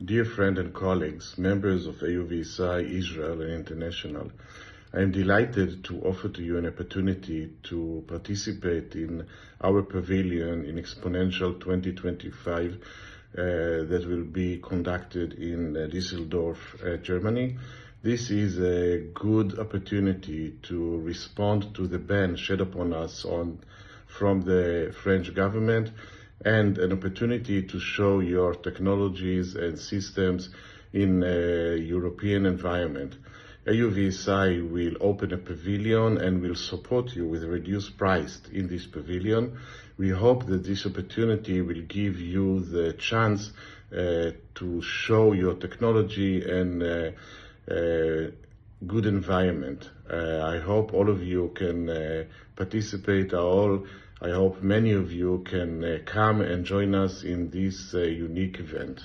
Dear friend and colleagues, members of AUVSI, Israel and International, I am delighted to offer to you an opportunity to participate in our pavilion in Exponential 2025 that will be conducted in Düsseldorf, Germany. This is a good opportunity to respond to the ban shed upon us from the French government, and an opportunity to show your technologies and systems in a European environment. AUVSI will open a pavilion and will support you with a reduced price in this pavilion. We hope that this opportunity will give you the chance to show your technology and good environment. I hope all of you can participate. I hope many of you can come and join us in this unique event.